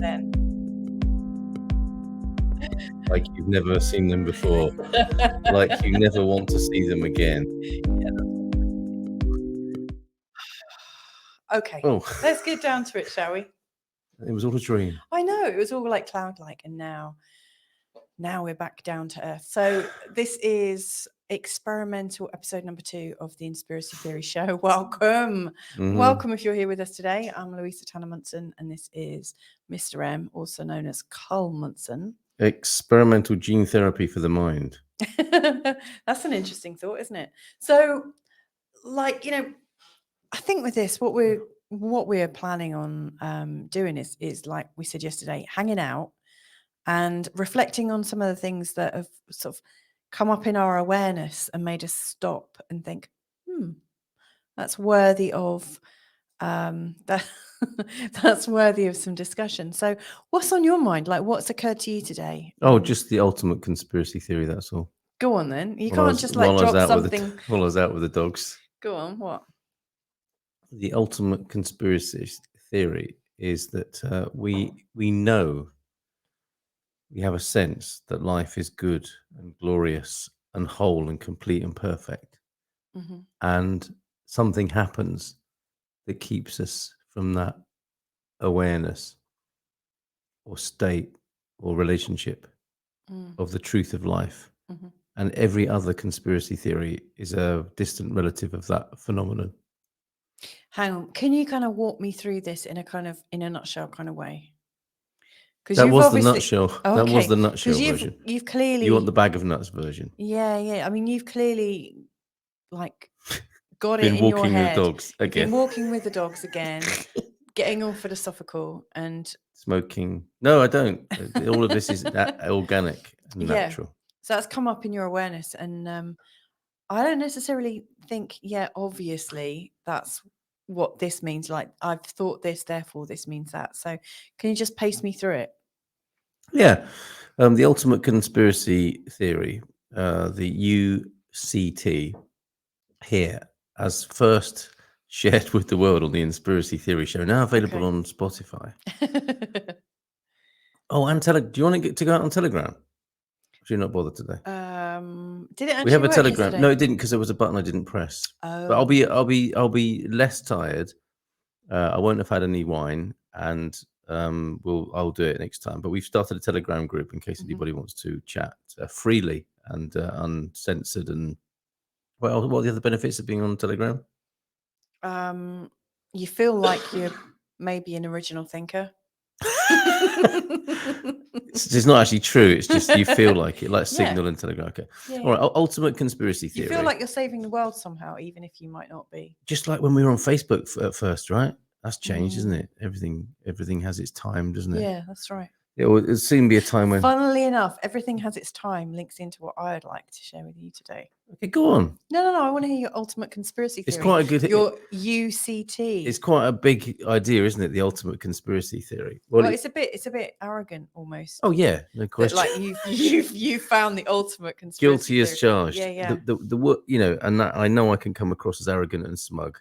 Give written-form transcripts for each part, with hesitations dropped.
then. Like you've never seen them before. Like you never want to see them again. Yeah, okay, let's get down to it, shall we? It was all a dream. I know, it was all like cloud-like, and now we're back down to earth. So this is experimental episode number 2 of the Inspiracy Theory Show. Welcome. Welcome if you're here with us today. I'm Louisa Munson, and this is Mr. M, also known as Carl Munson. Experimental gene therapy for the mind. That's an interesting thought, isn't it? So, like, I think with this, what we're planning on doing is like we said yesterday, hanging out and reflecting on some of the things that have sort of come up in our awareness and made us stop and think, that's worthy of that's worthy of some discussion. So what's on your mind? Like, what's occurred to you today? Oh, just the ultimate conspiracy theory, that's all. Go on then. You can't just like drop something. While I was out with the dogs. Go on, what? The ultimate conspiracy theory is that we know, we have a sense that life is good and glorious and whole and complete and perfect. And something happens that keeps us from that awareness or state or relationship of the truth of life. And every other conspiracy theory is a distant relative of that phenomenon. Hang on, can you kind of walk me through this in a nutshell kind of way? That was the nutshell. Oh, okay. That was the nutshell version. You've clearly. You want the bag of nuts version? Yeah. I mean, you've clearly like got it in your head. With dogs again. You've been walking with the dogs again, getting all philosophical and smoking. No, I don't. All of this is organic and natural. So that's come up in your awareness, and I don't necessarily think, obviously that's what this means. Like, I've thought this, therefore this means that. So can you just pace me through it? Yeah. The ultimate conspiracy theory, the UCT here, as first shared with the world on the Inspiracy Theory Show, now available on Spotify. Oh, and do you want to go out on Telegram? Or you're not bothered today? Did it actually we have a work Telegram? Yesterday? No, it didn't, because there was a button I didn't press. Oh. But I'll be less tired. I won't have had any wine, and I'll do it next time. But we've started a Telegram group in case anybody wants to chat freely and uncensored. And what are the other benefits of being on Telegram? You feel like you're maybe an original thinker. It's not actually true. It's just you feel like it, like Signal and Telegram. Okay. Yeah. All right. Ultimate conspiracy theory. You feel like you're saving the world somehow, even if you might not be. Just like when we were on Facebook at first, right? That's changed, isn't it? Everything has its time, doesn't it? Yeah, that's right. It'll soon be a time when. Funnily enough, everything has its time. Links into what I'd like to share with you today. Okay, go on. No. I want to hear your ultimate conspiracy theory. It's quite a good. Your UCT. It's quite a big idea, isn't it? The ultimate conspiracy theory. Well, it's a bit arrogant almost. Oh yeah, no question. Like you found the ultimate conspiracy. Guilty as charged. Yeah. The and that I know I can come across as arrogant and smug,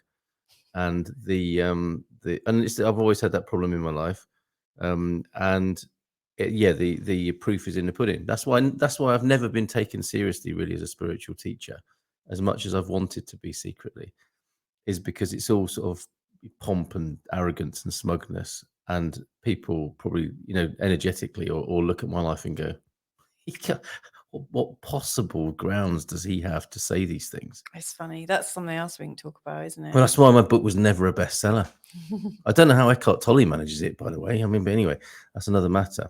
and I've always had that problem in my life, the proof is in the pudding. That's why I've never been taken seriously really as a spiritual teacher, as much as I've wanted to be secretly, is because it's all sort of pomp and arrogance and smugness, and people probably energetically or look at my life and go, what possible grounds does he have to say these things? It's funny. That's something else we can talk about, isn't it? Well, that's why my book was never a bestseller. I don't know how Eckhart Tolle manages it, by the way. I mean, but anyway, that's another matter.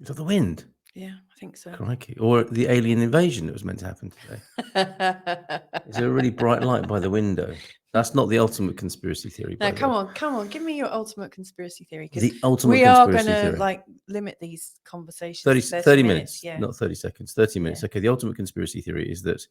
Is that the wind? Yeah, I think so. Crikey. Or the alien invasion that was meant to happen today. Is there a really bright light by the window? That's not the ultimate conspiracy theory. No, come on. Give me your ultimate conspiracy theory. The ultimate we are going to limit these conversations 30 minutes, yeah. Not 30 seconds, 30 minutes. Yeah. Okay, the ultimate conspiracy theory is that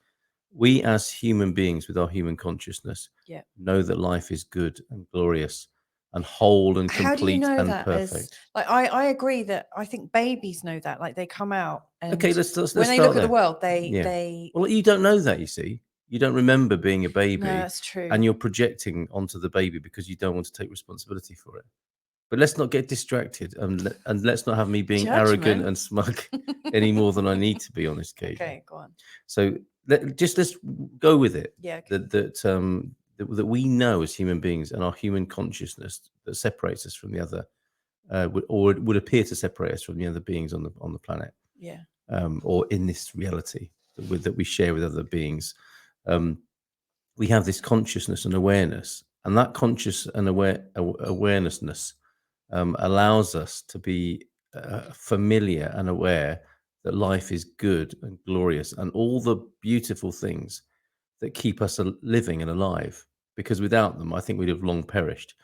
we as human beings with our human consciousness know that life is good and glorious and whole and complete. How do you know and that perfect. I agree that I think babies know that. Like, they come out and okay, let's when they look there. At the world, they well, you don't know that, you see. You don't remember being a baby. No, that's true. And you're projecting onto the baby because you don't want to take responsibility for it. But let's not get distracted, and let's not have me being arrogant and smug any more than I need to be on this occasion. Okay, go on. So let's go with it. Yeah. Okay. That we know as human beings, and our human consciousness that separates us from the other, would appear to separate us from the other beings on the planet. Yeah. Or in this reality that we share with other beings. We have this consciousness and awareness, and that conscious and awarenessness allows us to be familiar and aware that life is good and glorious, and all the beautiful things that keep us living and alive, because without them, I think we'd have long perished.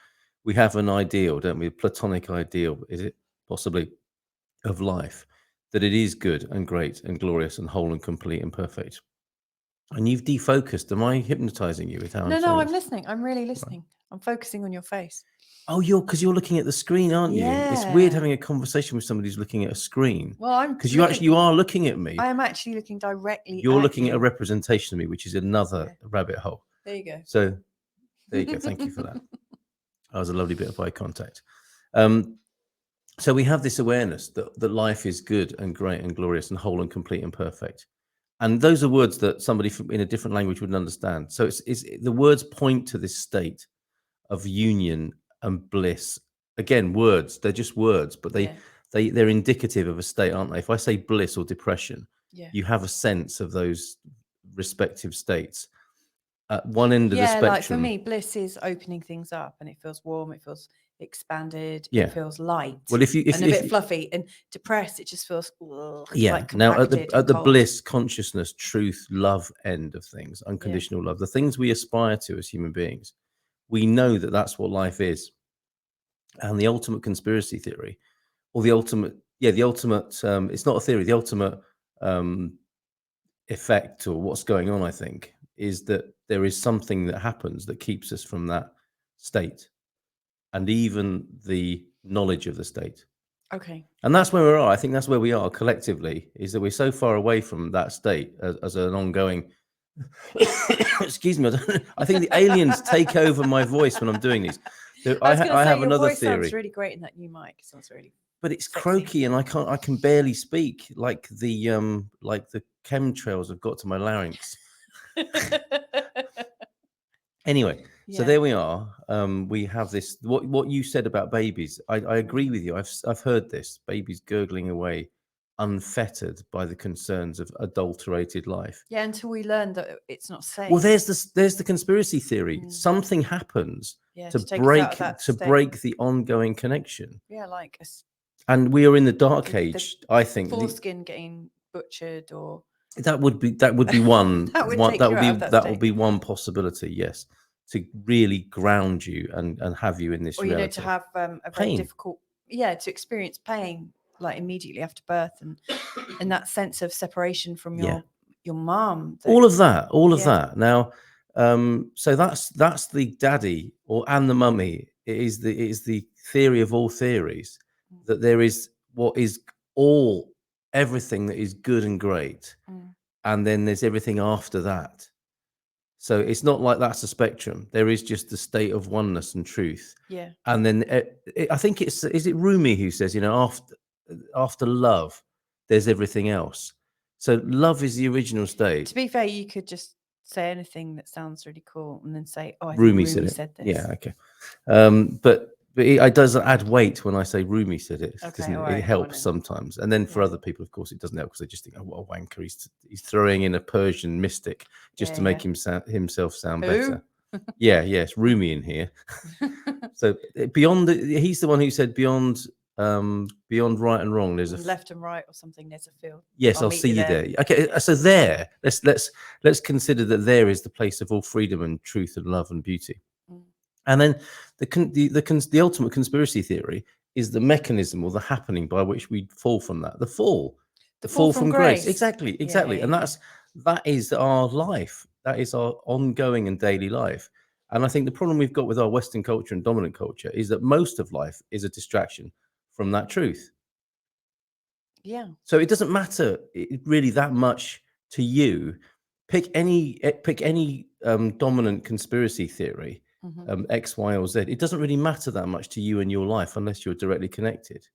We have an ideal, don't we? A platonic ideal, is it possibly, of life, that it is good and great and glorious and whole and complete and perfect. And you've defocused. Am I hypnotizing you with how No, I'm listening. I'm really listening. Right. I'm focusing on your face. Oh, because you're looking at the screen, aren't you? Yeah. It's weird having a conversation with somebody who's looking at a screen. Well, because you are looking at me. I am actually looking directly. You're looking at a representation of me, which is another rabbit hole. There you go. So there you go. Thank you for that. That was a lovely bit of eye contact. So we have this awareness that life is good and great and glorious and whole and complete and perfect. And those are words that somebody in a different language wouldn't understand. So it's the words point to this state of union and bliss. Again, words, they're just words, but they're indicative of a state, aren't they? If I say bliss or depression, you have a sense of those respective states. At one end of the spectrum. Like for me, bliss is opening things up, and it feels warm, it feels expanded, it feels light. Well, if a bit fluffy, and depressed, it just feels like now at the bliss, consciousness, truth, love end of things, unconditional love, the things we aspire to as human beings, we know that that's what life is. And the ultimate conspiracy theory, or the ultimate it's not a theory, the ultimate effect, or what's going on, I think, is that there is something that happens that keeps us from that state, and even the knowledge of the state. Okay. And that's where we are. I think that's where we are collectively, is that we're so far away from that state as an ongoing. Excuse me. I think the aliens take over my voice when I'm doing these. I have another theory. Sounds really great in that new mic. It sounds really. But it's sexy. Croaky, and I can barely speak. Like the chemtrails have got to my larynx. Anyway, so there we are. We have this. What you said about babies, I agree with you. I've heard this. Babies gurgling away, unfettered by the concerns of adulterated life. Yeah, until we learn that it's not safe. Well, there's the conspiracy theory. Something happens to break the ongoing connection. Yeah, like. And we are in the dark age. I think foreskin getting butchered, or. That would be one. that would be one possibility. Yes, to really ground you and have you in this. Or reality. To have a very difficult, to experience pain like immediately after birth, and that sense of separation from your mom. All of that. Now, so that's the daddy and the mummy. It is the theory of all theories that there is what is everything that is good and great. And then there's everything after that. So it's not like that's a spectrum. There is just the state of oneness and truth. Yeah. And then I think is it Rumi who says, after love, there's everything else. So love is the original state. To be fair, you could just say anything that sounds really cool and then say, "Oh, I think Rumi said this." Yeah, okay. But it does add weight when I say Rumi said it. Okay, it helps sometimes. And then for other people, of course, it doesn't help because they just think, "Oh, what a wanker. He's throwing in a Persian mystic just to make himself sound better." Yes, Rumi in here. So he's the one who said beyond right and wrong, there's left and right or something. There's a field. Yes, I'll see you there. Okay, so there, let's consider that there is the place of all freedom and truth and love and beauty. And then the ultimate conspiracy theory is the mechanism or the happening by which we fall from that. The fall from grace. Exactly. And that is our life. That is our ongoing and daily life. And I think the problem we've got with our Western culture and dominant culture is that most of life is a distraction from that truth. Yeah. So it doesn't matter really that much to you. Pick any dominant conspiracy theory X, Y, or Z. It doesn't really matter that much to you and your life unless you're directly connected.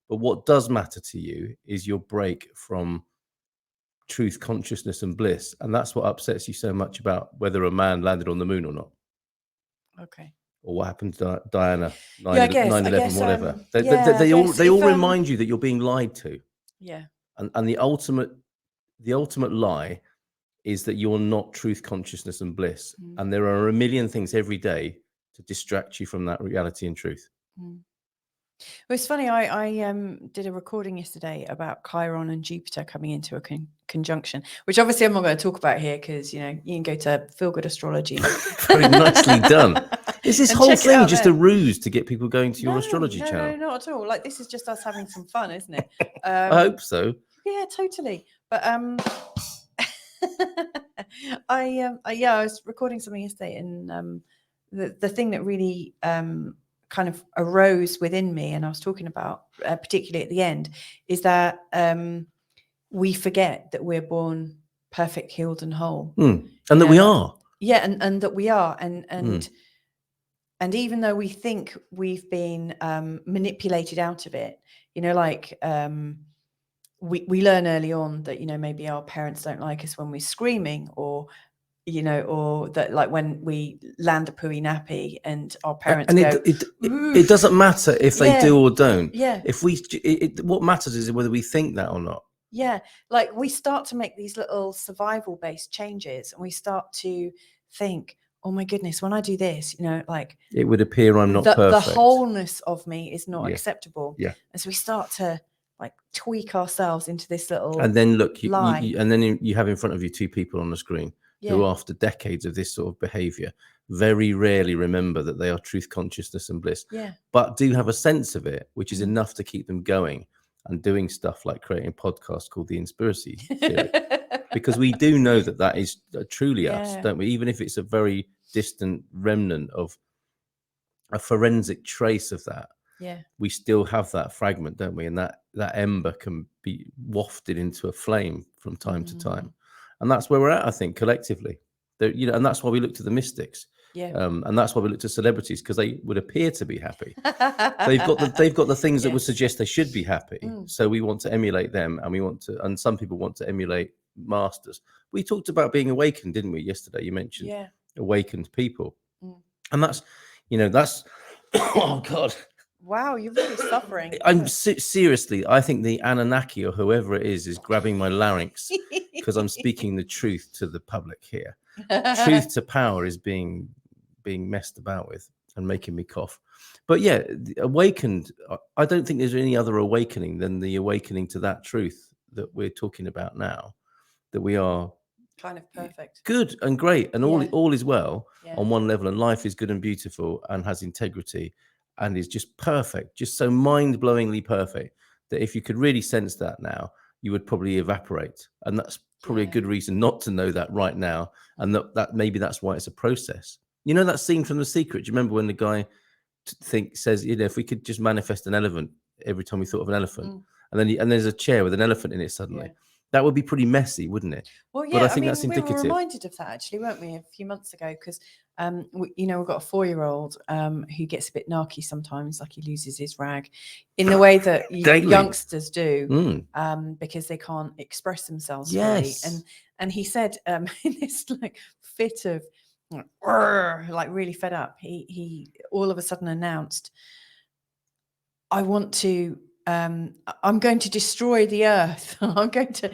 But what does matter to you is your break from truth, consciousness, and bliss. And that's what upsets you so much about whether a man landed on the moon or not. Okay. Or what happened to Diana, 9/11, Yeah, I guess, whatever. yeah, They I all guess they all if, remind you that you're being lied to. Yeah. And the ultimate lie is that you're not truth, consciousness, and bliss. And there are a million things every day to distract you from that reality and truth. Well, it's funny. I did a recording yesterday about Chiron and Jupiter coming into a conjunction, which obviously I'm not going to talk about here because you can go to Feel Good Astrology. Very nicely done. Is this whole thing just there. a ruse to get people going to your astrology channel? No, not at all. Like this is just us having some fun, isn't it? I hope so. Yeah, totally. But I was recording something yesterday, and the thing that really kind of arose within me, and I was talking about particularly at the end, is that we forget that we're born perfect, healed, and whole, and that we are. Yeah, and that we are, and even though we think we've been manipulated out of it, we learn early on that maybe our parents don't like us when we're screaming, or that like when we land a pooey nappy and our parents and go, it doesn't matter if they do or don't. Yeah. If what matters is whether we think that or not. Yeah. Like we start to make these little survival based changes, and we start to think, oh my goodness, when I do this, like it would appear I'm not perfect. The wholeness of me is not acceptable. Yeah. And so we start to like tweak ourselves into this little and then look lie. And then you have in front of you two people on the screen who, after decades of this sort of behavior, very rarely remember that they are truth, consciousness, and bliss, but do have a sense of it, which is enough to keep them going and doing stuff like creating a podcast called the Inspiracy Theory. Because we do know that is truly us, don't we? Even if it's a very distant remnant of a forensic trace of that, we still have that fragment, don't we? And that ember can be wafted into a flame from time to time. And that's where we're at, I think, collectively. And that's why we look to the mystics. And that's why we look to celebrities, because they would appear to be happy. They've got the things that would suggest they should be happy. So we want to emulate them, and some people want to emulate masters. We talked about being awakened, didn't we, yesterday? You mentioned awakened people. And that's oh God. Wow, you're really suffering. I'm seriously, I think the Anunnaki or whoever it is grabbing my larynx because I'm speaking the truth to the public here. Truth to power is being messed about with and making me cough. But yeah, awakened, I don't think there's any other awakening than the awakening to that truth that we're talking about now, that we are kind of perfect, good and great, and all is well on one level, and life is good and beautiful and has integrity and is just perfect, just so mind-blowingly perfect that if you could really sense that now, you would probably evaporate. And that's probably a good reason not to know that right now, and that maybe that's why it's a process. You know that scene from The Secret? Do you remember when the guy says, if we could just manifest an elephant every time we thought of an elephant, and there's a chair with an elephant in it suddenly? That would be pretty messy, wouldn't it? Well, yeah, but I think that's we indicative. were reminded of that actually, weren't we, a few months ago? Because we've got a 4-year-old who gets a bit narky sometimes, like he loses his rag, in the way that youngsters do, because they can't express themselves fully. And he said, in this like fit of like really fed up, he all of a sudden announced, I'm going to destroy the earth. I'm going to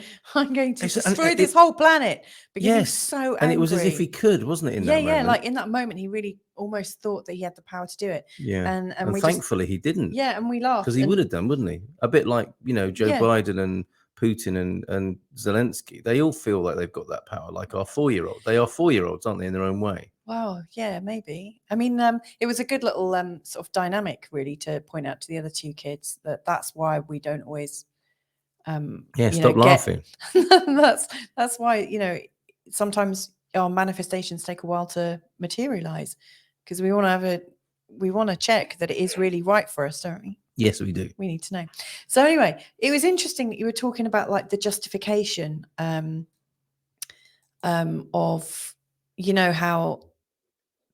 destroy this whole planet, because he's so angry. And it was as if he could, wasn't it? In that moment? Yeah. Like in that moment, he really almost thought that he had the power to do it. Yeah. And thankfully he didn't. Yeah, and we laughed because he would have done, wouldn't he? A bit like Joe Biden and Putin and Zelensky. They all feel like they've got that power, like our 4-year-old. They are 4-year-olds, aren't they, in their own way? Wow, yeah, maybe. I mean, it was a good little sort of dynamic, really, to point out to the other two kids that's why we don't always stop laughing. That's why sometimes our manifestations take a while to materialize, because we want to check that it is really right for us, don't we? Yes, we do. We need to know. So anyway, it was interesting that you were talking about like the justification of how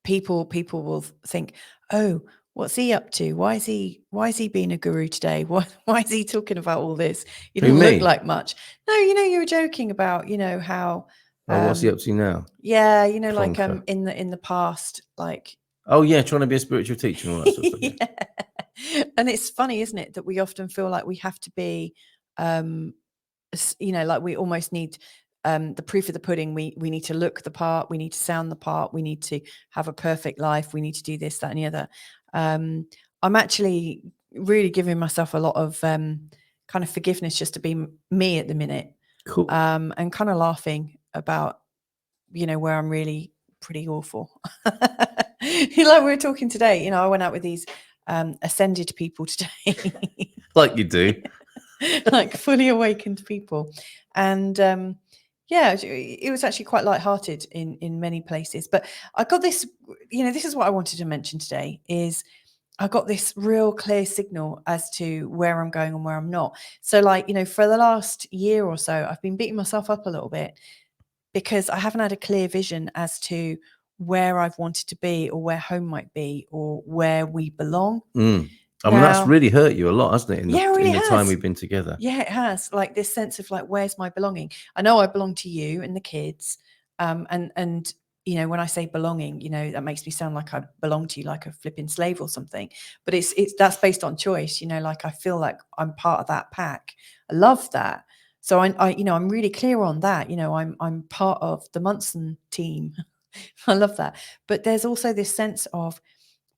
people will think, oh, what's he up to? Why is he being a guru today? Why is he talking about all this? You Who, don't look me? like much. No, you were joking about, how What's he up to now? yeah, like Plonker. in the past, like Oh yeah, trying to be a spiritual teacher and all that sort of stuff. Yeah. yeah. And it's funny, isn't it, that we often feel like we have to be like we almost need the proof of the pudding. We need to look the part, we need to sound the part, we need to have a perfect life, we need to do this, that, and the other. I'm actually really giving myself a lot of kind of forgiveness just to be me at the minute. Cool. And kind of laughing about where I'm really pretty awful. Like we were talking today, I went out with these ascended people today. Like you do. Like fully awakened people. And yeah, it was actually quite lighthearted in many places. But I got this, this is what I wanted to mention today, is I got this real clear signal as to where I'm going and where I'm not. So like, for the last year or so, I've been beating myself up a little bit because I haven't had a clear vision as to where I've wanted to be or where home might be or where we belong. I mean, that's really hurt you a lot, hasn't it? In the time we've been together. Yeah, it has. Like this sense of like, where's my belonging? I know I belong to you and the kids. And when I say belonging, that makes me sound like I belong to you, like a flipping slave or something. But that's based on choice. Like I feel like I'm part of that pack. I love that. So I'm really clear on that. I'm part of the Munson team. I love that. But there's also this sense of,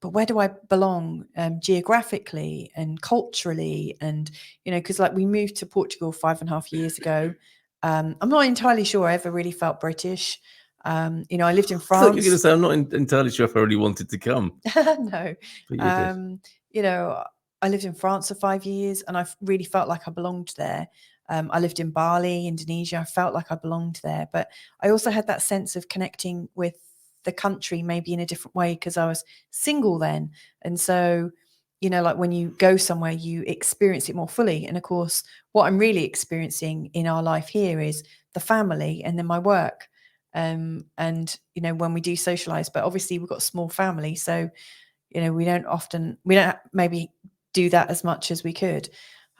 but where do I belong geographically and culturally? And, because like we moved to Portugal 5.5 years ago. I'm not entirely sure I ever really felt British. I lived in France. I thought you were going to say, I'm not entirely sure if I really wanted to come. No. But you did. I lived in France for 5 years and I really felt like I belonged there. I lived in Bali, Indonesia. I felt like I belonged there. But I also had that sense of connecting with the country maybe in a different way because I was single then. And so, like when you go somewhere, you experience it more fully. And of course, what I'm really experiencing in our life here is the family and then my work. And, when we do socialize, but obviously we've got a small family. So, we don't maybe do that as much as we could.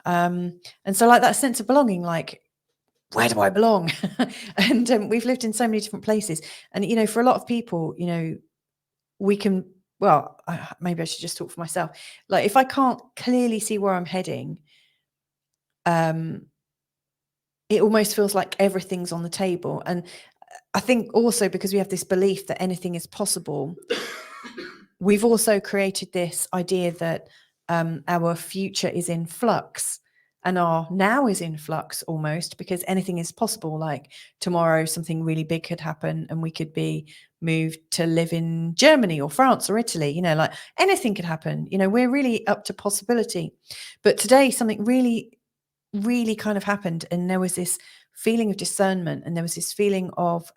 And so like that sense of belonging, like, where do I belong? And we've lived in so many different places. And, for a lot of people, we can, well, maybe I should just talk for myself. Like if I can't clearly see where I'm heading, it almost feels like everything's on the table. And I think also because we have this belief that anything is possible, we've also created this idea that our future is in flux. And our now is in flux almost because anything is possible. Like tomorrow, something really big could happen and we could be moved to live in Germany or France or Italy, like anything could happen. We're really up to possibility. But today, something really, really kind of happened. And there was this feeling of discernment and there was this feeling of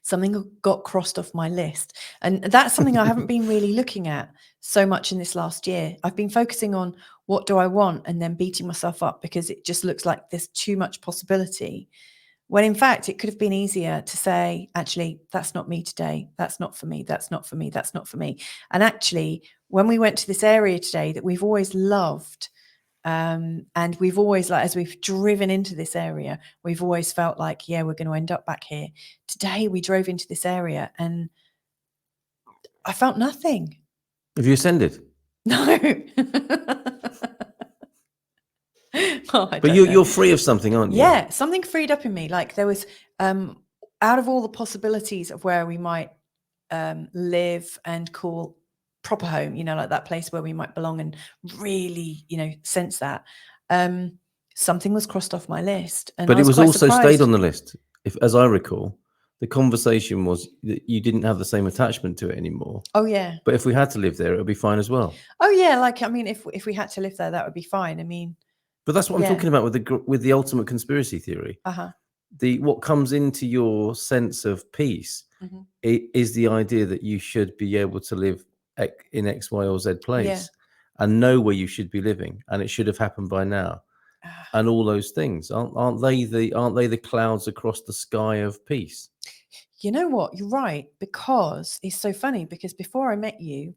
something got crossed off my list. And that's something I haven't been really looking at so much in this last year. I've been focusing on what do I want and then beating myself up because it just looks like there's too much possibility. When in fact, it could have been easier to say, actually, that's not me today. That's not for me. That's not for me. That's not for me. And actually, when we went to this area today that we've always loved, and we've always, like, as we've driven into this area, we've always felt like, yeah, we're going to end up back here. Today, we drove into this area and I felt nothing. Have you ascended? No. But you're free of something, aren't you? Yeah, something freed up in me. Like there was, out of all the possibilities of where we might live and call proper home, like that place where we might belong and really, sense that. Something was crossed off my list. And but it was also surprised. Stayed on the list. As I recall, the conversation was that you didn't have the same attachment to it anymore. Oh, yeah. But if we had to live there, it would be fine as well. Oh, yeah. Like, I mean, if we had to live there, that would be fine. I mean. But that's what I'm talking about with the ultimate conspiracy theory. Uh-huh. What comes into your sense of peace is the idea that you should be able to live in X, Y, or Z place and know where you should be living, and it should have happened by now. and all those things. Aren't they the clouds across the sky of peace? You know what? You're right, because it's so funny, because before I met you,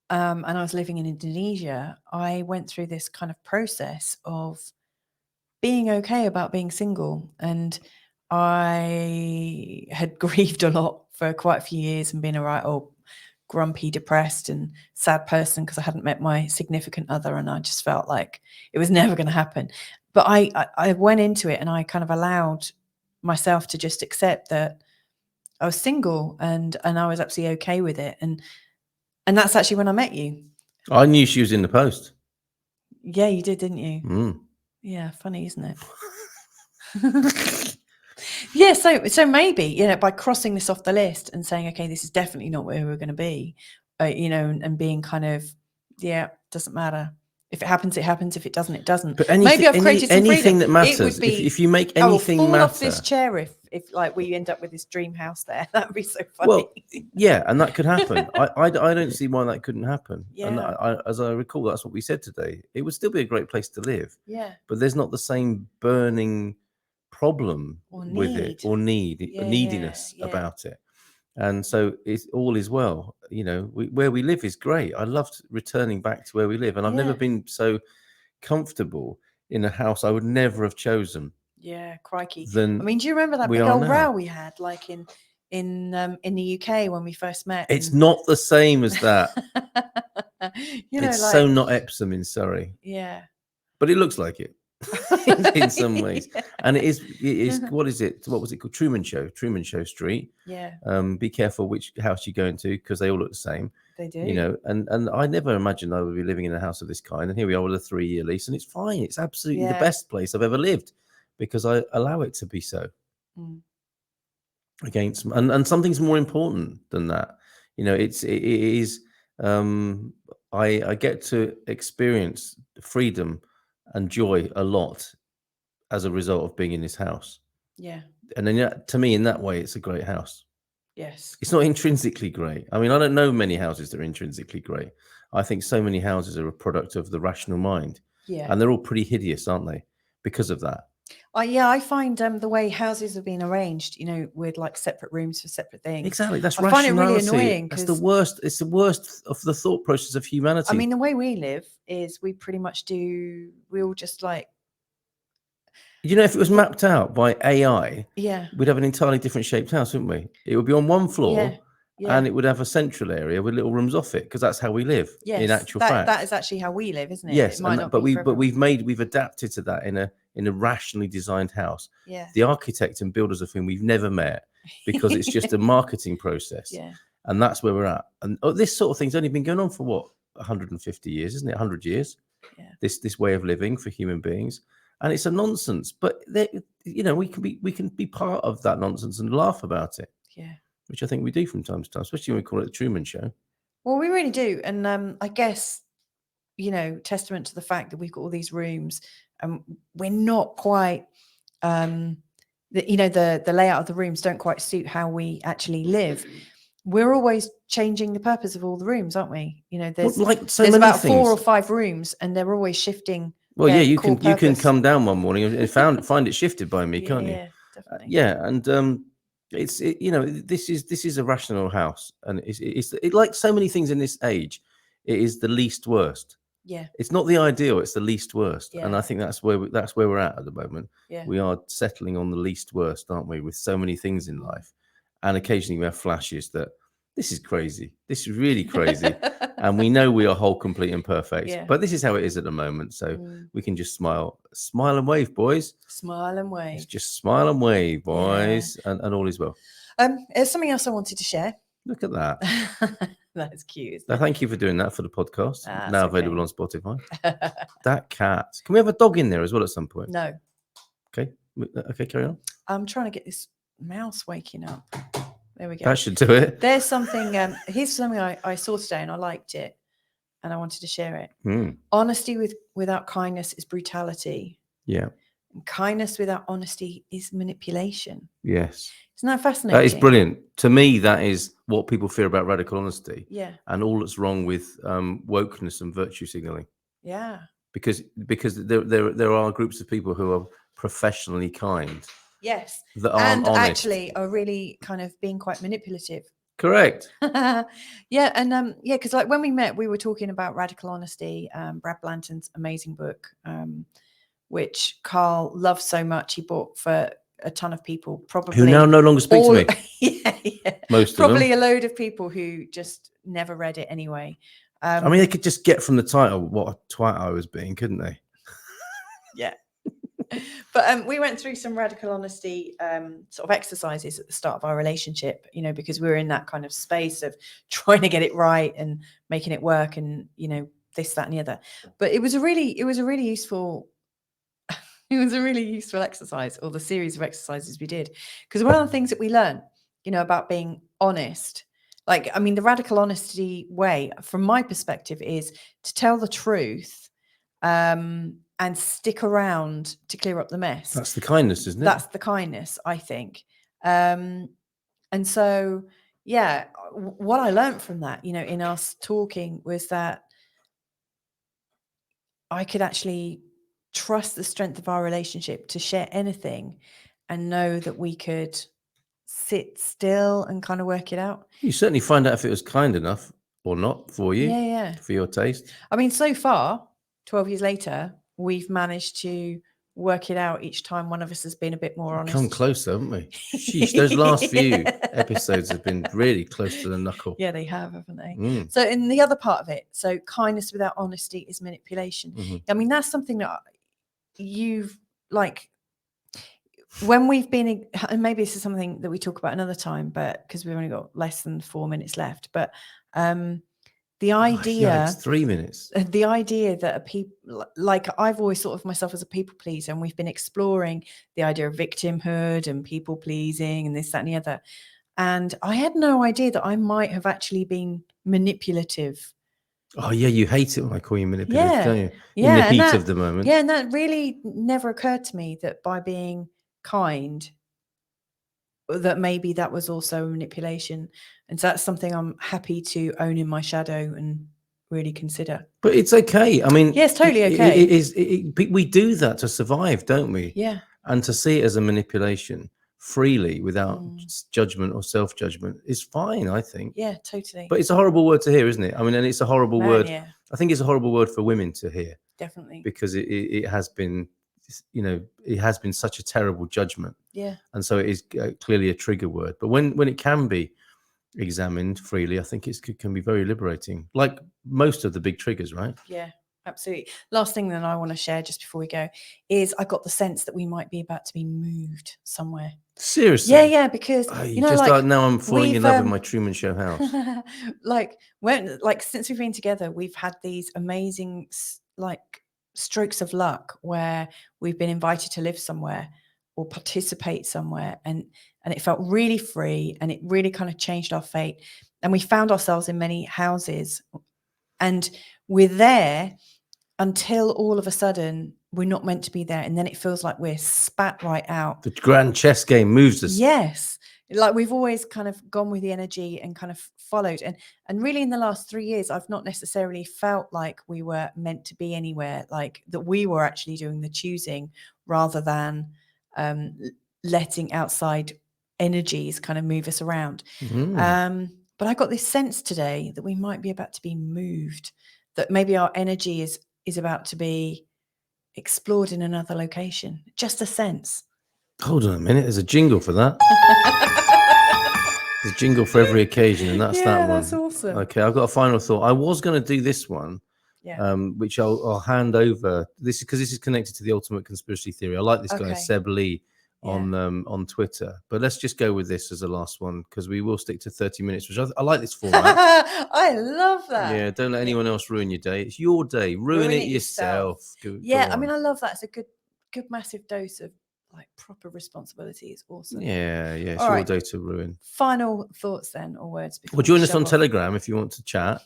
and I was living in Indonesia, I went through this kind of process of being okay about being single. And I had grieved a lot for quite a few years and been a right old grumpy, depressed and sad person because I hadn't met my significant other, and I just felt like it was never going to happen. But I went into it and I kind of allowed myself to just accept that I was single, and I was absolutely okay with it. And that's actually when I met you. I knew she was in the post. Yeah, you did, didn't you? Mm. Yeah, funny, isn't it? Yeah, so maybe, you know, by crossing this off the list and saying, okay, this is definitely not where we're going to be, you know, and being kind of, yeah, doesn't matter. If it happens, it happens. If it doesn't, it doesn't. But Maybe I've created some anything freedom. that It matters. would be, If you make I will anything fall matter, off this chair if like we end up with this dream house there. That would be so funny. well, yeah, and that could happen. I don't see why that couldn't happen. And Yeah. as I recall, that's what we said today. It would still be a great place to live, Yeah. but there's not the same burning problem Or with it, or Yeah, neediness yeah. about it. And so it's all is well. You know, where we live is great. I loved returning back to where we live, and I've never Yeah. been so comfortable in a house I would never have chosen. Yeah, crikey. Than I mean, do you remember that we big are old now. row we had, like in the UK when we first met? It's and- not the same as that. You know, It's like, so not Epsom in Surrey, yeah. but it looks like it in some ways. Yeah. And it is what is it? What was it called? Truman Show Street. Yeah, Be careful which house you go into, because they all look the same. they do. You know, and I never imagined I would be living in a house of this kind, and here we are with a 3-year lease, and it's fine. It's absolutely the Yeah. best place I've ever lived, because I allow it to be so. Mm. Against, and something's more important than that. You know, it is I get to experience freedom and joy a lot as a result of being in this house. Yeah. And then, to me, in that way, it's a great house. Yes. It's not intrinsically great. I mean, I don't know many houses that are intrinsically great. I think so many houses are a product of the rational mind, Yeah. and they're all pretty hideous, aren't they? Because of that. I find the way houses have been arranged, you know, with like separate rooms for separate things. Exactly. That's I find it really rationality. annoying. That's the worst. It's the worst of the thought process of humanity. I mean, the way we live is we pretty much we all just like. You know, if it was mapped out by AI, Yeah. we'd have an entirely different shaped house, wouldn't we? It would be on one floor, Yeah. and it would have a central area with little rooms off it, because that's how we live. Yes, in actual fact, that is actually how we live, isn't it? yes. It might And not but be for everyone. we've adapted to that in a rationally designed house. Yeah. The architect and builders of whom we've never met, because it's just a marketing process. Yeah. And that's where we're at. And this sort of thing's only been going on for what, 150 years, isn't it? 100 years. Yeah. This way of living for human beings, and it's a nonsense. But you know, we can be part of that nonsense and laugh about it. Yeah. Which I think we do from time to time, especially when we call it the Truman Show. Well, we really do, and I guess, you know, testament to the fact that we've got all these rooms, and we're not quite, you know, the layout of the rooms don't quite suit how we actually live. We're always changing the purpose of all the rooms, aren't we? You know, there's there's about things. 4 or 5 rooms, and they're always shifting. Well, yeah, you can purpose. come down one morning and find it shifted by me, can't you? Yeah, definitely. Yeah, and you know, this is a rational house, and it's like so many things in this age, it is the least worst. Yeah. It's not the ideal, it's the least worst. Yeah. And I think that's where we're at the moment. Yeah. We are settling on the least worst, aren't we, with so many things in life. And occasionally we have flashes that this is crazy. This is really crazy. And we know we are whole, complete, and perfect. Yeah. But this is how it is at the moment. So we can just smile and wave, boys. Smile and wave. It's just smile and wave, boys, and all is well. There's something else I wanted to share. Look at that. That is cute. Now, thank you for doing that for the podcast. Now okay. available on Spotify. That cat. Can we have a dog in there as well at some point? No. Okay. Okay, carry on. I'm trying to get this mouse waking up. There we go. That should do it. There's something. Here's something I saw today and I liked it, and I wanted to share it. Honesty without kindness is brutality. Yeah. And kindness without honesty is manipulation. Yes. Isn't that fascinating? That is brilliant. To me, that is what people fear about radical honesty. Yeah. And all that's wrong with wokeness and virtue signaling. Yeah. because there are groups of people who are professionally kind Yes. that aren't And honest. actually are really kind of being quite manipulative. Correct. Yeah. And because like when we met, we were talking about Radical Honesty, Brad Blanton's amazing book, which Carl loves so much. He bought for a ton of people, probably Who now no longer speak to me. Yeah. Most Probably of them. a load of people who just never read it anyway. I mean, they could just get from the title what a twat I was being, couldn't they? Yeah. But we went through some Radical Honesty sort of exercises at the start of our relationship, because we were in that kind of space of trying to get it right and making it work and, this, that, and the other. But it was a really useful exercise, or the series of exercises we did. Because one of the things that we learned, about being honest, the Radical Honesty way, from my perspective, is to tell the truth and stick around to clear up the mess. That's the kindness, isn't it? That's the kindness, I think. And so, yeah, what I learned from that, in us talking, was that I could actually trust the strength of our relationship to share anything and know that we could sit still and kind of work it out. You certainly find out if it was kind enough or not for you. Yeah. For your taste. I mean, so far, 12 years later, we've managed to work it out each time one of us has been a bit more honest. Come closer, haven't we? Sheesh, those last few episodes have been really close to the knuckle. Yeah, they have, haven't they? So in the other part of it, so kindness without honesty is manipulation. Mm-hmm. I mean, that's something that you've when we've been, and maybe this is something that we talk about another time, but because we've only got less than 4 minutes left, but the idea, it's 3 minutes. The idea that I've always thought of myself as a people pleaser, and we've been exploring the idea of victimhood and people pleasing and this, that, and the other. And I had no idea that I might have actually been manipulative. Oh yeah, you hate it when I call you manipulative, don't you? Yeah, in the heat of the moment. Yeah, and that really never occurred to me that by being kind, that maybe that was also manipulation. And so that's something I'm happy to own in my shadow and really consider. But it's okay. I mean, yeah, it's totally okay. We do that to survive, don't we? Yeah. And to see it as a manipulation freely without judgment or self-judgment is fine, I think. Yeah, totally. But it's a horrible word to hear, isn't it? I mean, and it's a horrible word. Yeah. I think it's a horrible word for women to hear. Definitely. Because it has been, it has been such a terrible judgment. Yeah. And so it is clearly a trigger word. But when it can be examined freely, I think it can be very liberating, like most of the big triggers, right? Yeah, absolutely. Last thing that I want to share just before we go is I got the sense that we might be about to be moved somewhere. Seriously? Yeah, because now I'm falling in love with my Truman Show house. Since we've been together, we've had these amazing strokes of luck where we've been invited to live somewhere or participate somewhere, and it felt really free, and it really kind of changed our fate. And we found ourselves in many houses, and we're there until all of a sudden we're not meant to be there, and then it feels like we're spat right out. The grand chess game moves us. Yes, like we've always kind of gone with the energy and kind of followed, and really in the last 3 years I've not necessarily felt like we were meant to be anywhere, like that we were actually doing the choosing rather than letting outside energies kind of move us around. But I got this sense today that we might be about to be moved, that maybe our energy is about to be explored in another location. Just a sense. Hold on a minute, there's a jingle for that. There's a jingle for every occasion, and that's that one. That's awesome. Okay, I've got a final thought. I was going to do this one, which I'll hand over. This is because this is connected to the ultimate conspiracy theory. I like this guy, Seb Lee, on Twitter. But let's just go with this as the last one, because we will stick to 30 minutes, which I like this format. I love that. Yeah, don't let anyone else ruin your day. It's your day. Ruin it yourself. Go I mean, I love that. It's a good massive dose of proper responsibility. Is awesome. Yeah, it's your day to ruin. Final thoughts then, or words before join us on Telegram if you want to chat.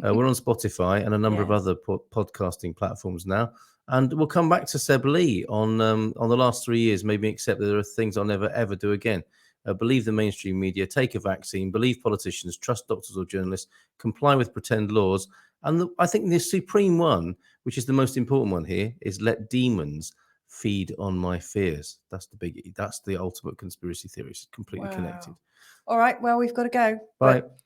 We're on Spotify and a number of other podcasting platforms now. And we'll come back to Seb Lee on the last 3 years, maybe, except that there are things I'll never, ever do again. believe the mainstream media, take a vaccine, believe politicians, trust doctors or journalists, comply with pretend laws. And I think the supreme one, which is the most important one here, is let demons feed on my fears. That's the biggie. That's the ultimate conspiracy theory. It's completely connected. All right. Well, we've got to go. Bye. But